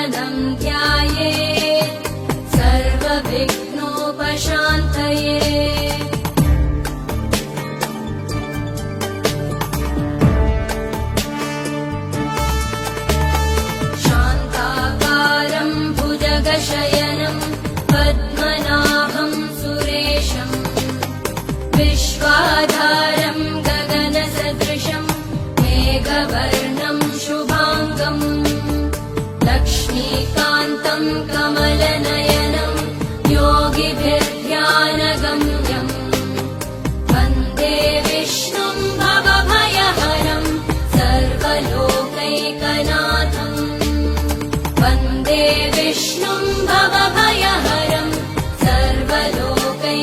पदं ध्यायेत् सर्वविघ्नोपशान्तये। शान्ताकारं भुजगशयनं पद्मनाभं सुरेशं विश्वाधारं गगनसदृशं मेघवर्णं शुभाङ्गं लक्ष्मीकान्तं कमलनयनं योगिभिर्ध्यानगम्यं वन्दे विष्णुं भवभयहरं सर्वलोकैकनाथं वन्दे विष्णुं भवभयहरं सर्वलोकैकनाथम्।